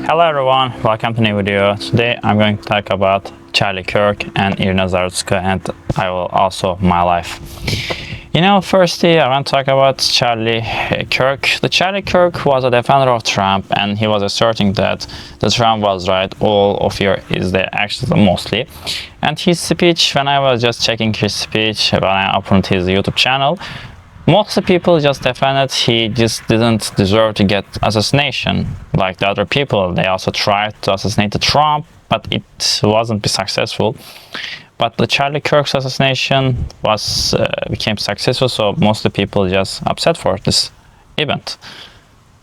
Hello everyone, welcome to a new video. Today I'm going to talk about Charlie Kirk and Irina Zarutska, and I will also my life. Firstly I want to talk about Charlie Kirk. The Charlie Kirk was a defender of Trump, and he was asserting that the Trump was right, all of your is the actions mostly. And his speech, when I was just checking his speech when I opened his YouTube channel, most people just defended he just didn't deserve to get assassination like the other people. They also tried to assassinate Trump, but it wasn't successful. But the Charlie Kirk's assassination became successful, so most people just upset for this event.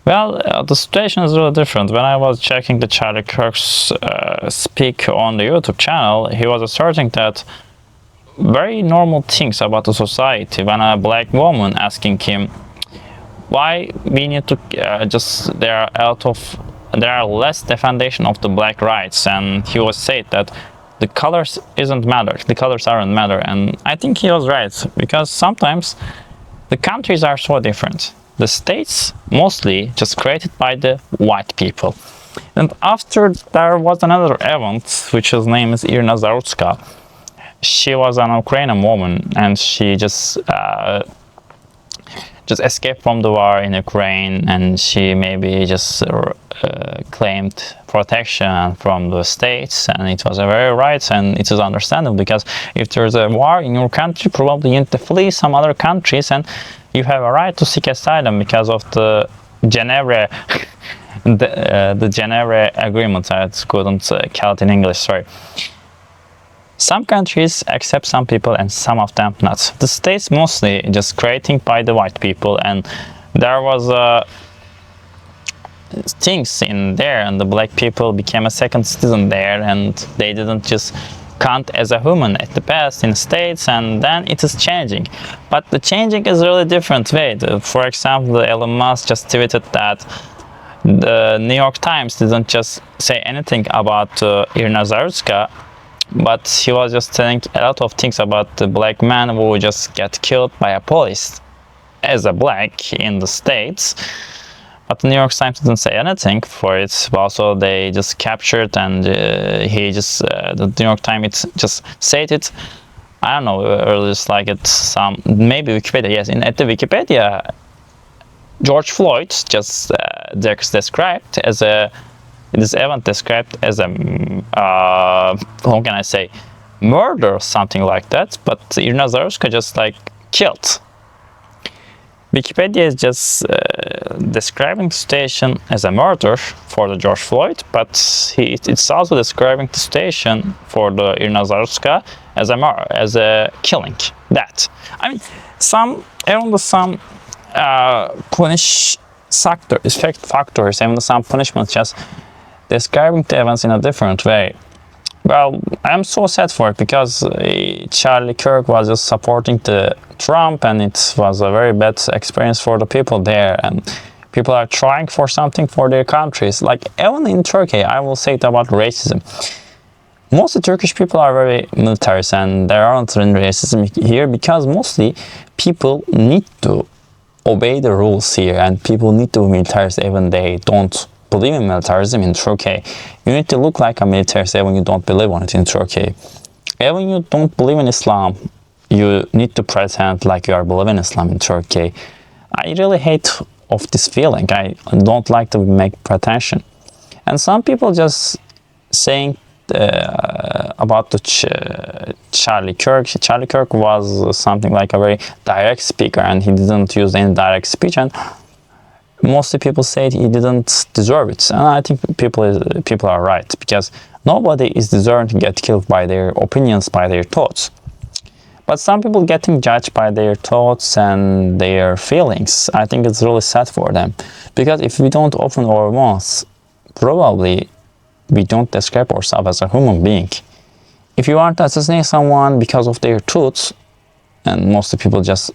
Well, the situation is really different. When I was checking the Charlie Kirk's speak on the YouTube channel, he was asserting that very normal things about the society. When a black woman asking him why we need to there are less defendation of the black rights, and he was said that the colors aren't matter, and I think he was right, because sometimes the countries are so different. The states mostly just created by the white people, and after there was another event which his name is Irina Zarutska. She was an Ukrainian woman, and she just escaped from the war in Ukraine, and she maybe just claimed protection from the states, and it was a very right, and it is understandable, because if there's a war in your country, probably you need to flee some other countries, and you have a right to seek asylum because of the Geneva the Geneva Agreement. I couldn't call it in English, sorry. Some countries accept some people and some of them not. The states mostly just creating by the white people, and there was things in there, and the black people became a second citizen there, and they didn't just count as a human at the past in the states, and then it is changing. But the changing is really different way. For example, Elon Musk just tweeted that the New York Times didn't just say anything about Irina Zarutska, but he was just saying a lot of things about the black man who just get killed by a police as a black in the States. But the New York Times didn't say anything for it. Also, they just captured, and the New York Times just said it. I don't know, or just like it maybe Wikipedia. Yes, at the Wikipedia, George Floyd just described as this event described as a how can I say, murder or something like that, but Irina Zarutska just killed. Wikipedia is just describing the situation as a murder for the George Floyd, but it's also describing the situation for the Irina Zarutska as a killing. That, I mean, some punish factors, even some punishments just describing the events in a different way. Well, I'm so sad for it, because Charlie Kirk was just supporting the Trump, and it was a very bad experience for the people there, and people are trying for something for their countries. Like even in Turkey, I will say it about racism. Most of the Turkish people are very militarist, and there aren't any racism here, because mostly people need to obey the rules here, and people need to be militarist even they don't believe in militarism in Turkey. You need to look like a militarist even you don't believe on it in Turkey. Even you don't believe in Islam, you need to pretend like you are believing in Islam in Turkey. I really hate of this feeling. I don't like to make pretension. And some people just saying about the Charlie Kirk. Charlie Kirk was something like a very direct speaker, and he didn't use any direct speech, and mostly people said he didn't deserve it, and I think people are right, because nobody is deserving to get killed by their opinions, by their thoughts. But some people getting judged by their thoughts and their feelings, I think it's really sad for them, because if we don't open our mouths, probably we don't describe ourselves as a human being. If you want to assassinate someone because of their thoughts, and most people just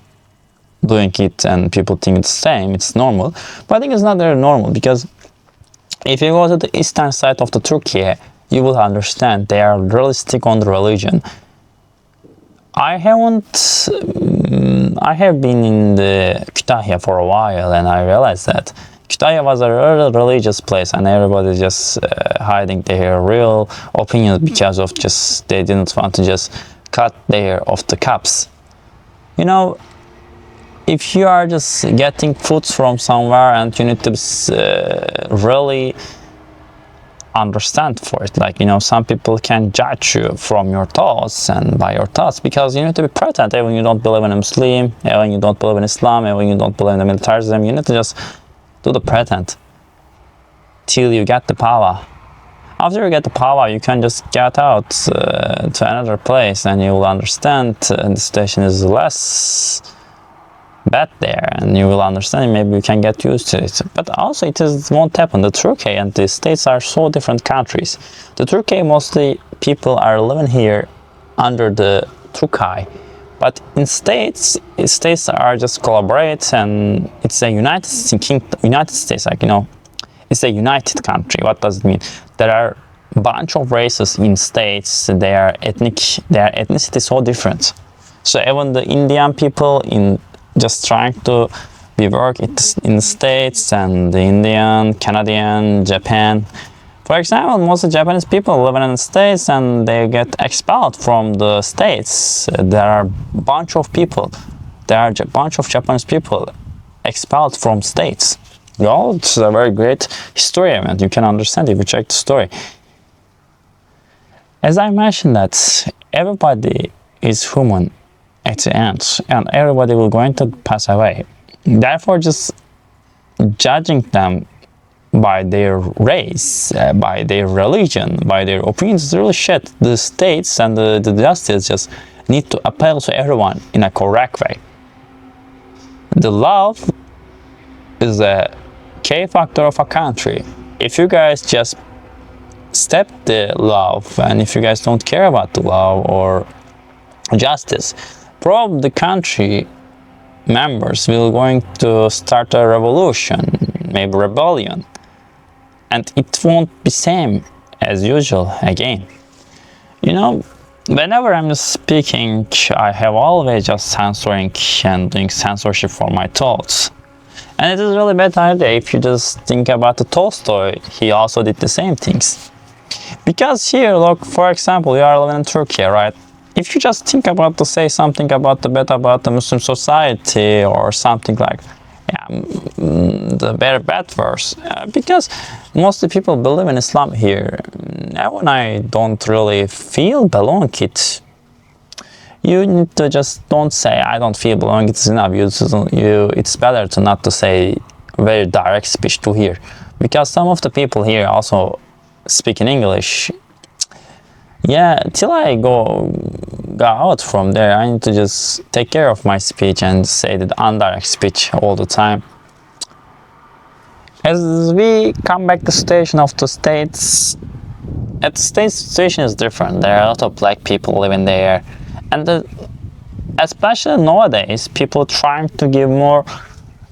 doing it and people think it's the same, it's normal, but I think it's not very normal, because if you go to the eastern side of the Turkey, you will understand they are really stick on the religion. I have been in the Kütahya for a while, and I realized that Kütahya was a really religious place, and everybody just hiding their real opinions because of just they didn't want to just cut their off the cups. You know, if you are just getting food from somewhere and you need to really understand for it, like, you know, some people can judge you from your thoughts and by your thoughts, because you need to be present even you don't believe in Muslim, even you don't believe in Islam, even you don't believe in the militarism. You need to just do the present till you get the power. After you get the power, you can just get out to another place, and you will understand the situation is less bad there, and you will understand. Maybe you can get used to it. But also, it won't happen. The Turkey and the States are so different countries. The Turkey, mostly people are living here under the Turkey, but in states are just collaborate, and it's a United States, like, you know, it's a united country. What does it mean? There are a bunch of races in states. Their ethnicity is so different. So even the Indian people in just trying to work in the States, and the Indian, Canadian, Japan. For example, most of the Japanese people living in the States, and they get expelled from the States. There are a bunch of Japanese people expelled from States. Well, it's a very great history event. You can understand if you check the story. As I mentioned, that everybody is human at the end, and everybody will going to pass away. Therefore, just judging them by their race, by their religion, by their opinions is really shit. The states and the justice just need to appeal to everyone in a correct way. The love is a key factor of a country. If you guys just step the love, and if you guys don't care about the love or justice, probably the country members will going to start a revolution, maybe rebellion, and it won't be same as usual again. You know, whenever I'm just speaking, I have always just censoring and doing censorship for my thoughts. And it is really bad idea. If you just think about the Tolstoy, he also did the same things. Because here, look, for example, you are living in Turkey, right? If you just think about to say something about the Muslim society, or something like, the very bad verse, because most of the people believe in Islam here. Now, when I don't really feel belong it, you need to just don't say I don't feel belong. It's enough. It's better to not to say very direct speech to here, because some of the people here also speak in English. Yeah, till I go out from there, I need to just take care of my speech and say the indirect speech all the time. As we come back to the situation of the States, at the States, situation is different. There are a lot of black people living there, and especially nowadays, people trying to give more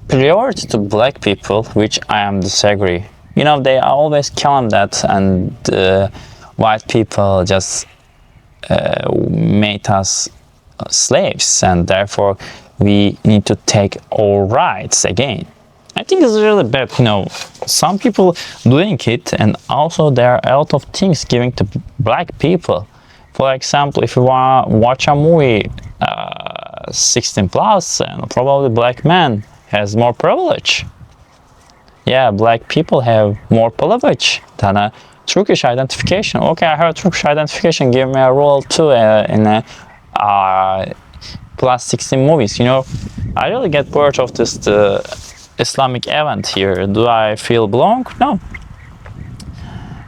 priority to black people, which I am disagree. You know, they always claim that, and white people just made us slaves, and therefore we need to take our rights again. I think it's really bad. You know, some people doing it, and also there are a lot of things giving to black people. For example, if you want to watch a movie 16 plus, and probably black man has more privilege. Yeah, black people have more privilege than a Turkish identification. Okay, I have a Turkish identification. Give me a role too in a plus 16 movies. You know, I really get bored of this Islamic event here. Do I feel belong? No.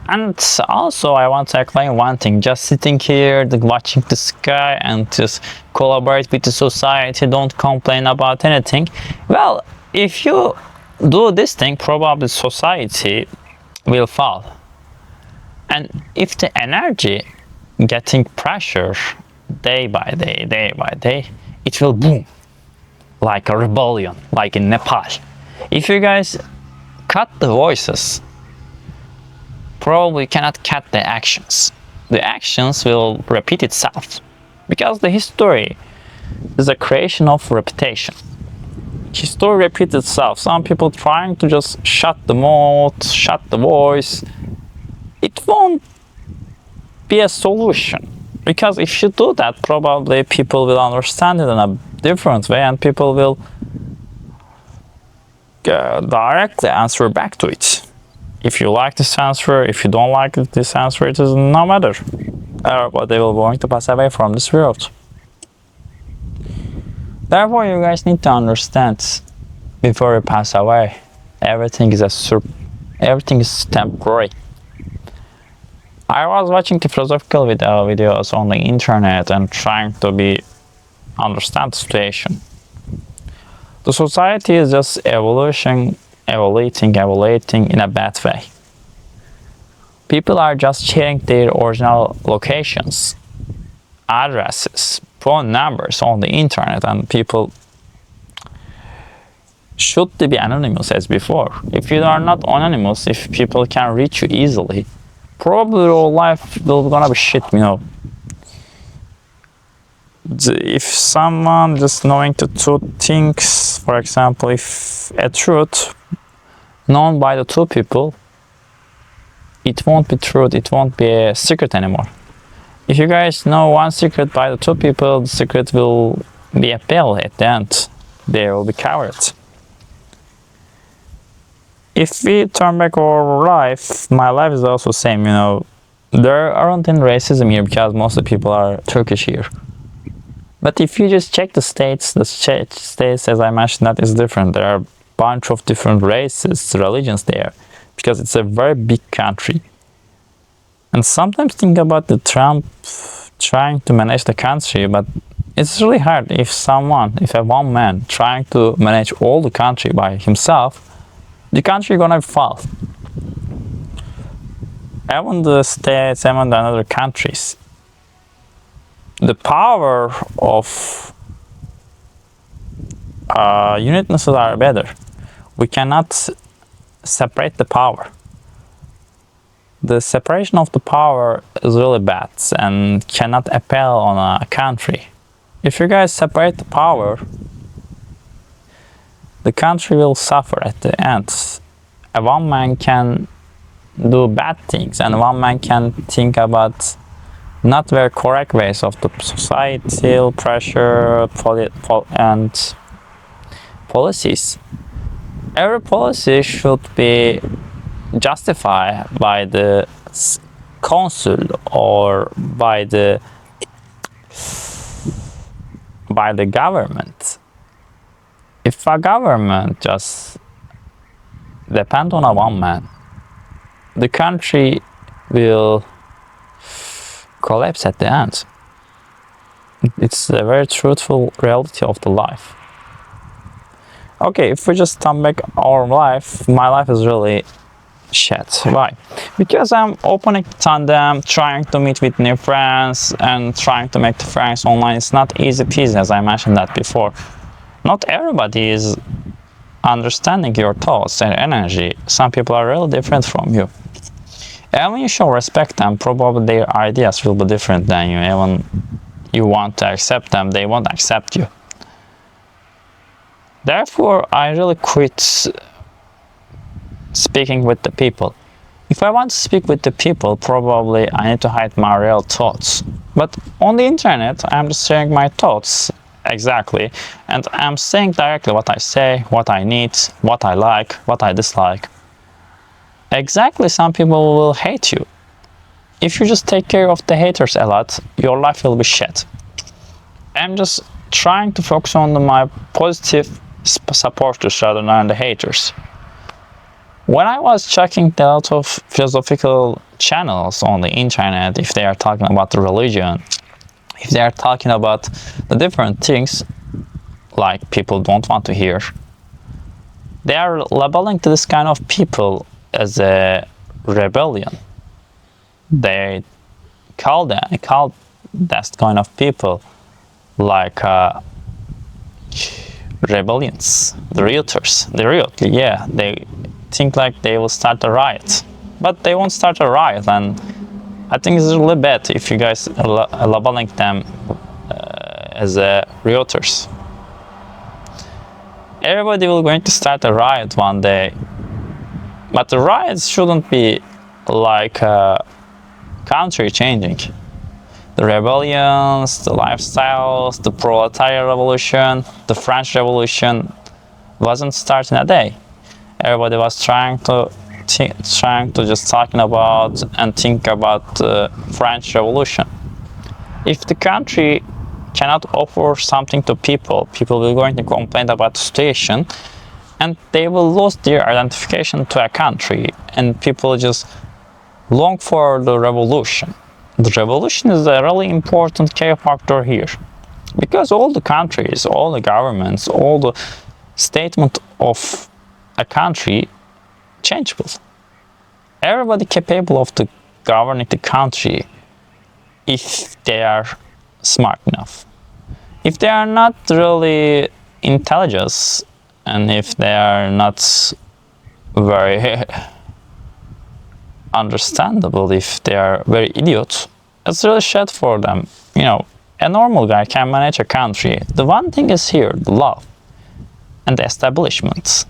And also, I want to explain one thing. Just sitting here, watching the sky, and just collaborate with the society. Don't complain about anything. Well, if you do this thing, probably society will fall. And if the energy getting pressure day by day, it will boom like a rebellion, like in Nepal. If you guys cut the voices, probably cannot cut the actions. The actions will repeat itself, because the history is a creation of repetition. history repeats itself. Some people trying to just shut the mouth, shut the voice. It won't be a solution, because if you do that, probably people will understand it in a different way, and people will directly answer back to it. If you like this answer, if you don't like this answer, it is no matter. But they will going to pass away from this world. Therefore, you guys need to understand, before you pass away, everything is temporary. I was watching the philosophical videos on the internet and trying to understand the situation. The society is just evaluating in a bad way. People are just sharing their original locations, addresses, phone numbers on the internet, and people should be anonymous as before. If you are not anonymous, if people can reach you easily, probably your life will gonna be shit, If someone just knowing the two things, for example, if a truth known by the two people, it won't be truth, it won't be a secret anymore. If you guys know one secret by the two people, the secret will be a pill at the end. They will be covered. If we turn back our life, my life is also the same, There aren't any racism here because most of the people are Turkish here. But if you just check the states, as I mentioned, that is different. There are a bunch of different races, religions there, because it's a very big country. And sometimes think about the Trump trying to manage the country, but it's really hard if a one man trying to manage all the country by himself, the country gonna fall. Even the states, even the other countries, the power of unitness are better. We cannot separate the power. The separation of the power is really bad and cannot appeal on a country. If you guys separate the power, the country will suffer at the end. A one man can do bad things, and one man can think about not very correct ways of the societal pressure and policies. Every policy should be justified by the council or by the government. If a government just depend on a one man, the country will collapse at the end. It's a very truthful reality of the life. Okay, if we just turn back our life, my life is really shit. Why? Because I'm opening tandem, trying to meet with new friends and trying to make the friends online. It's not easy peasy, as I mentioned that before. Not everybody is understanding your thoughts and energy. Some people are really different from you. And when you show respect them, probably their ideas will be different than you. Even you want to accept them, they won't accept you. Therefore, I really quit speaking with the people. If I want to speak with the people, probably I need to hide my real thoughts. But on the internet, I'm just sharing my thoughts exactly, and I'm saying directly what I say, what I need, what I like, what I dislike. Exactly, some people will hate you. If you just take care of the haters a lot, your life will be shit. I'm just trying to focus on my positive supporters rather than the haters. When I was checking a lot of philosophical channels on the internet, if they are talking about the religion, if they are talking about the different things like people don't want to hear, they are labeling to this kind of people as a rebellion. They call that kind of people like rebellions, the rioters. They think like they will start a riot, but they won't start a riot, and I think it's really bad if you guys are labeling them as rioters. Everybody will going to start a riot one day. But the riots shouldn't be like a country changing. The rebellions, the lifestyles, the proletariat revolution, the French Revolution wasn't starting a day. Everybody was trying to just talking about and think about the French Revolution. If the country cannot offer something to people, people will going to complain about the situation, and they will lose their identification to a country, and people just long for the revolution. The revolution is a really important key factor here, because all the countries, all the governments, all the statement of a country changeable. Everybody capable of the governing the country if they are smart enough. If they are not really intelligent, and if they are not very understandable, if they are very idiot, it's really shit for them. You know, a normal guy can manage a country. The one thing is here, the law and the establishments.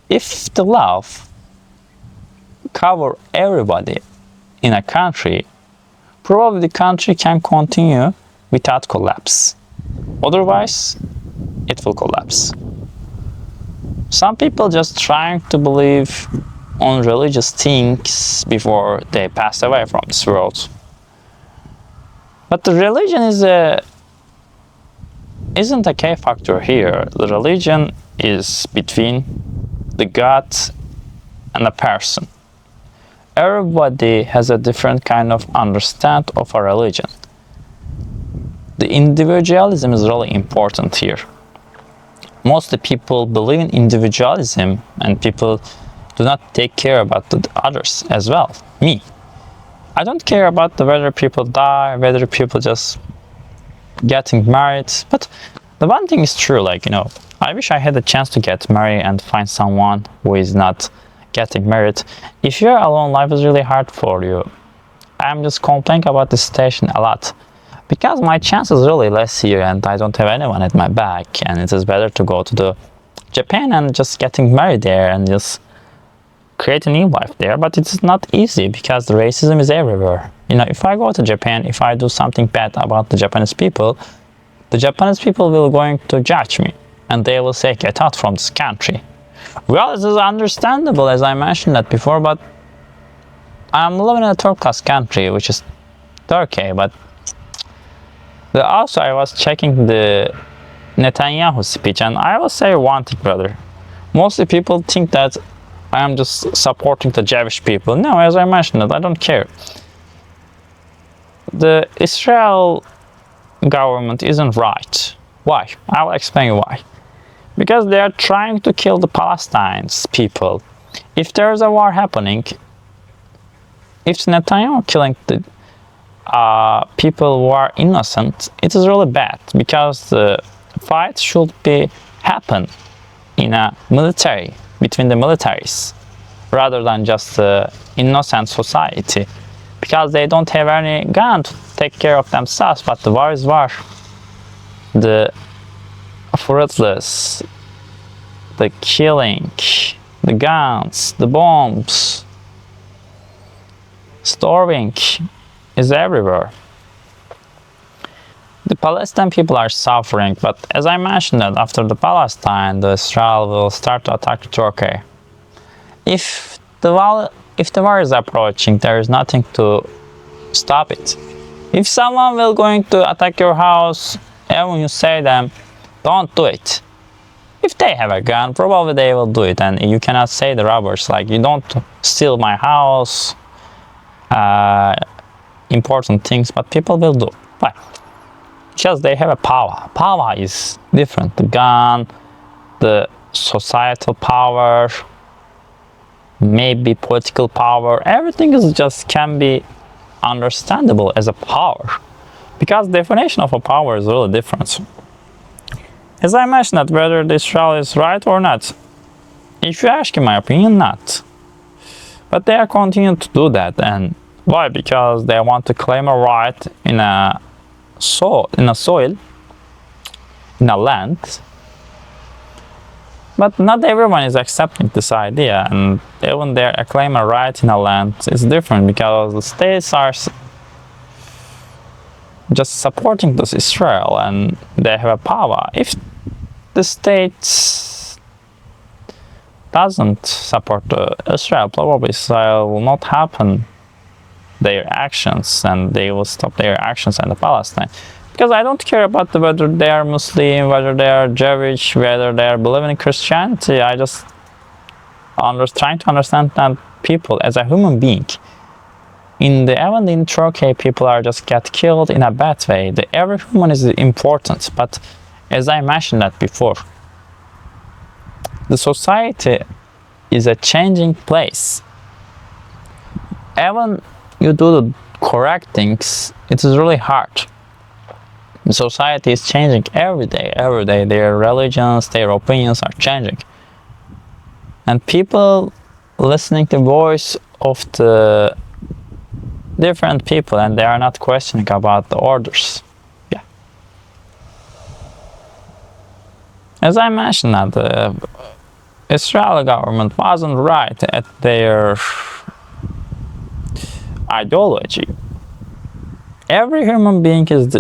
If the law cover everybody in a country, probably the country can continue without collapse. Otherwise, it will collapse. Some people just trying to believe on religious things before they pass away from this world. But the religion isn't a key factor here. The religion is between the God and a person. Everybody has a different kind of understand of a religion. The individualism is really important here. Most people believe in individualism, and people do not take care about the others as well. Me, I don't care about whether people die, whether people just getting married. But the one thing is true, like, you know, I wish I had a chance to get married and find someone who is not getting married. If you're alone, life is really hard for you. I'm just complaining about the situation a lot, because my chance is really less here, and I don't have anyone at my back, and it is better to go to the Japan and just getting married there and just create a new life there. But it's not easy because the racism is everywhere. You know, if I go to Japan, if I do something bad about the Japanese people will going to judge me, and they will say, get out from this country. Well, this is understandable, as I mentioned that before, but I'm living in a third-class country, which is Turkey. But also I was checking the Netanyahu speech, and I will say one thing, brother. Mostly people think that I am just supporting the Jewish people. No, as I mentioned that, I don't care. The Israel government isn't right. Why? I will explain you why. Because they are trying to kill the Palestine people. If there is a war happening, if Netanyahu killing the people who are innocent, it is really bad, because the fight should be happen in a military, between the militaries, rather than just the innocent society, because they don't have any gun to take care of themselves. But the war is war. The fruitless, the killing, the guns, the bombs, starving is everywhere. The Palestinian people are suffering, but as I mentioned that after the Palestine, the Israel will start to attack Turkey. If the war is approaching, there is nothing to stop it. If someone will going to attack your house, and when you say them, don't do it. If they have a gun, probably they will do it, and you cannot say the robbers like, you don't steal my house, important things, but people will do. Why? Because they have a power. Power is different. The gun, the societal power, maybe political power, everything is just can be understandable as a power, because definition of a power is really different. As I mentioned that whether the Israel is right or not, if you ask in my opinion, not. But they are continuing to do that, and why? Because they want to claim a right in a soil, in a land, But not everyone is accepting this idea, and even their claim a right in a land is different because the states are just supporting this Israel and they have a power. If the states doesn't support Israel, probably Israel will not happen their actions and they will stop their actions in the Palestine. Because I don't care about whether they are Muslim, whether they are Jewish, whether they are believing in Christianity. I just trying to understand that people as a human being. Even in Turkey, people are just get killed in a bad way. Every human is important, but as I mentioned that before, the society is a changing place. Even you do the correct things, it is really hard. The society is changing every day. Their religions, their opinions are changing. And people listening to the voice of the different people and they are not questioning about the orders. Yeah. As I mentioned that the Israeli government wasn't right at their ideology. Every human being is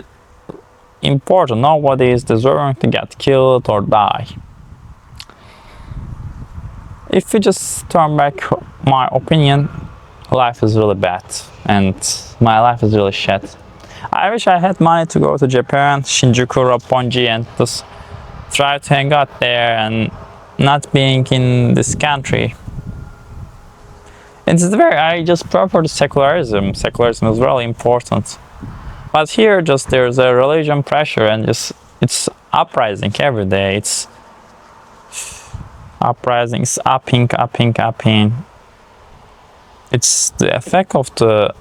important. Nobody is deserving to get killed or die. If you just turn back my opinion, life is really bad and my life is really shit. I wish I had money to go to Japan, Shinjuku, Roppongi and just try to hang out there and not being in this country. I just prefer the secularism. Secularism is really important. But here there's a religion pressure and it's uprising every day. It's uprising, it's upping. It's the effect of the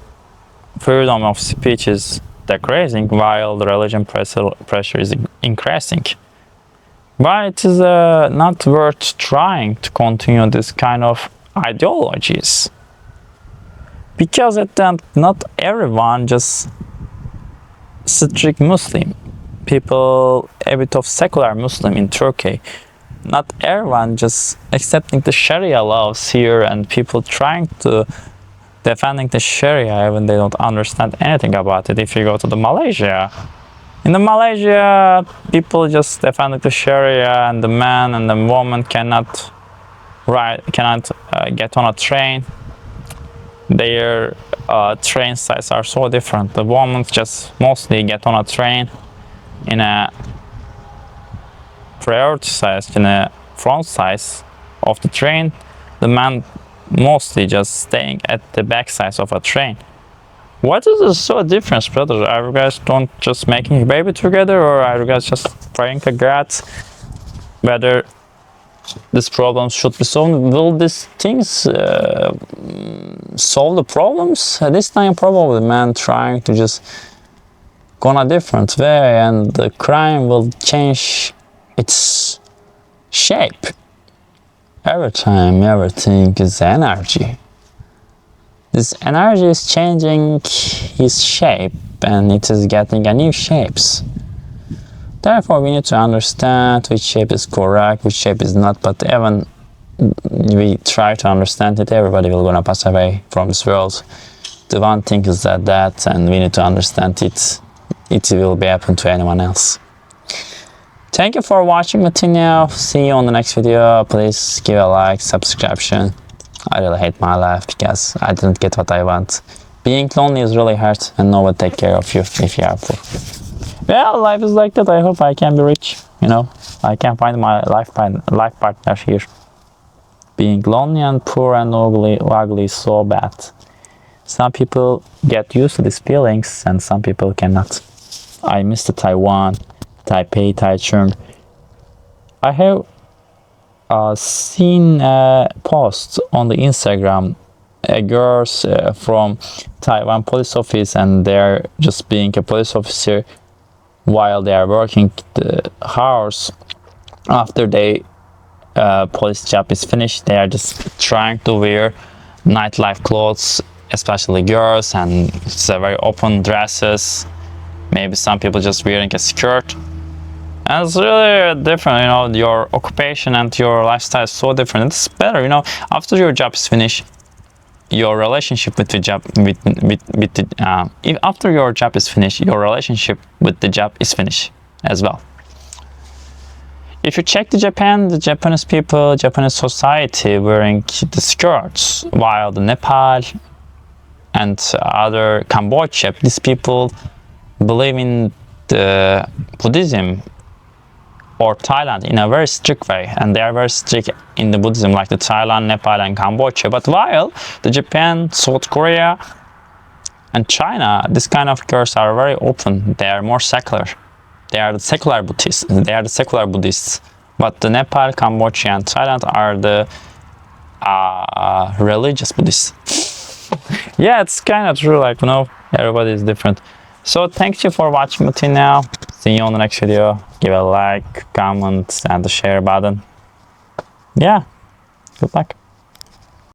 freedom of speech is decreasing while the religion pressure is increasing. Why it is not worth trying to continue this kind of ideologies? Because at the end, not everyone just strict Muslim. People a bit of secular Muslim in Turkey. Not everyone just accepting the Sharia laws here and people trying to defending the Sharia even they don't understand anything about it. If you go to Malaysia, in Malaysia, people just defending the Sharia and the man and the woman cannot get on a train. Their train size are so different. The women just mostly get on a train in a priority size, in a front size of the train. The man mostly just staying at the back size of a train. What is this so difference, brother? Are you guys don't just making a baby together, or are you guys just praying to God whether this problem should be solved? Will these things solve the problems? This time probably man trying to just go in a different way and the crime will change its shape. Every time everything is energy. This energy is changing its shape and it is getting a new shapes. Therefore, we need to understand which shape is correct, which shape is not. But even we try to understand it, everybody will gonna pass away from this world. The one thing is that, and we need to understand it. It will be happen to anyone else. Thank you for watching until now. See you on the next video. Please give a like, subscription. I really hate my life because I didn't get what I want. Being lonely is really hard and no one take care of you if you are poor. Well, life is like that. I hope I can be rich. I can find my life partner here. Being lonely and poor and ugly is so bad. Some people get used to these feelings and some people cannot. I miss the Taiwan, Taipei, Taichung. I have seen a post on the Instagram, girls from Taiwan police office, and they're just being a police officer while they are working the hours after they police job is finished. They are just trying to wear nightlife clothes, especially girls, and it's a very open dresses. Maybe some people just wearing a skirt And it's really different, you know, your occupation and your lifestyle is so different. It's better, you know, after your job is finished, your relationship with the job, if after your job is finished, your relationship with the job is finished as well. If you check Japan, the Japanese people, Japanese society wearing the skirts, while the Nepal and other Cambodia, these people believe in the Buddhism or Thailand in a very strict way, and they are very strict in the Buddhism, like the Thailand, Nepal, and Cambodia. But while the Japan, South Korea, and China, this kind of girls are very open. They are more secular. They are the secular Buddhists. They are the secular Buddhists. But the Nepal, Cambodia, and Thailand are the religious Buddhists. Yeah, it's kind of true. Like, you know, everybody is different. So thank you for watching me till now. See you on the next video. Give a like, comment, and the share button. Yeah, good luck.